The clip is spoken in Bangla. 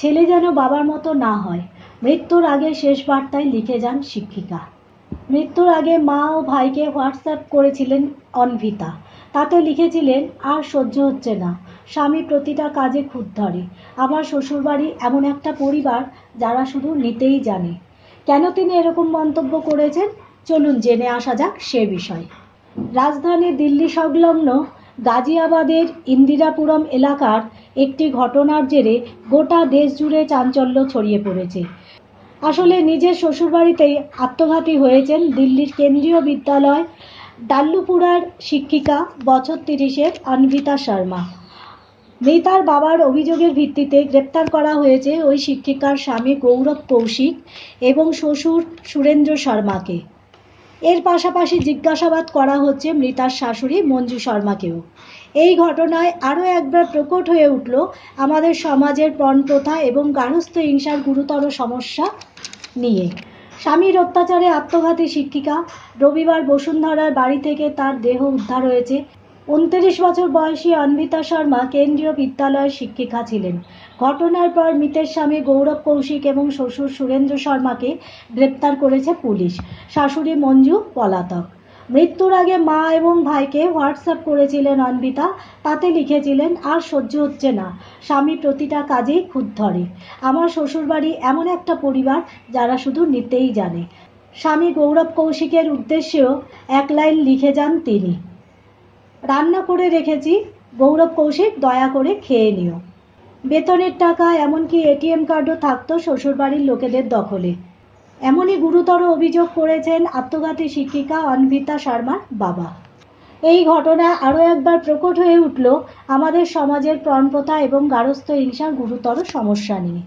ছেলে যেন বাবার মতো না হয়। মৃত্যুর আগে শেষ বার্তায় লিখে যান শিক্ষিকা। মৃত্যুর আগে মা ও ভাইকে হোয়াটসঅ্যাপ করেছিলেন অনভিতা। তাতে লিখেছিলেন, আর সহ্য হচ্ছে না, স্বামী প্রতিটা কাজে খুঁত ধরে। আমার শ্বশুরবাড়ি এমন একটা পরিবার যারা শুধু নিতেই জানে। কেন তিনি এরকম মন্তব্য করেছেন, চলুন জেনে আসা যাক সে বিষয়। রাজধানী দিল্লি সংলগ্ন গাজিয়াবাদের ইন্দিরাপুরম এলাকার একটি ঘটনার জেরে গোটা দেশ জুড়ে চাঞ্চল্য ছড়িয়ে পড়েছে। আসলে নিজের শ্বশুরবাড়িতেই আত্মঘাতী হয়েছেন দিল্লির কেন্দ্রীয় বিদ্যালয় ডাল্লুপুরার শিক্ষিকা বছর ৩০-এর অনভিতা শর্মা। মৃতার বাবার অভিযোগের ভিত্তিতে গ্রেপ্তার করা হয়েছে ওই শিক্ষিকার স্বামী গৌরব কৌশিক এবং শ্বশুর সুরেন্দ্র শর্মাকে। এর পাশাপাশি জিজ্ঞাসাবাদ করা হচ্ছে মৃতার শাশুড়ি মঞ্জু শর্মাকেও। এই ঘটনায় আরও একবার প্রকট হয়ে উঠল আমাদের সমাজের পণপ্রথা এবং গার্হস্থ্য হিংসার গুরুতর সমস্যা নিয়ে। স্বামীর অত্যাচারে আত্মঘাতী শিক্ষিকা। রবিবার বসুন্ধরার বাড়ি থেকে তার দেহ উদ্ধার হয়েছে। 29 বছর বয়সী অনভিতা শর্মা কেন্দ্রীয় বিদ্যালয়ের শিক্ষিকা ছিলেন। ঘটনার পর মৃতের স্বামী গৌরব কৌশিক এবং শ্বশুর সুরেন্দ্র শর্মাকে গ্রেপ্তার করেছে পুলিশ। শাশুড়ি মঞ্জু পলাতক। মৃত্যুর আগে মা এবং ভাইকে হোয়াটসঅ্যাপ করেছিলেন অনভিতা। তাতে লিখেছিলেন, আর সহ্য হচ্ছে না, স্বামী প্রতিটা কাজেই খুঁত ধরে। আমার শ্বশুরবাড়ি এমন একটা পরিবার যারা শুধু নিতেই জানে। স্বামী গৌরব কৌশিকের উদ্দেশ্যেও এক লাইন লিখে যান তিনি, রান্না করে রেখেছি, গৌরব কৌশিক দয়া করে খেয়ে নিও। বেতনের টাকা এমনকি এটিএম কার্ডও থাকতো শ্বশুরবাড়ির লোকেদের দখলে। এমনই গুরুতর অভিযোগ করেছেন আত্মঘাতী শিক্ষিকা অনভিতা শর্মার বাবা। এই ঘটনা আরও একবার প্রকট হয়ে উঠল আমাদের সমাজের পণপ্রথা এবং গার্হস্থ্য হিংসার গুরুতর সমস্যা নিয়ে।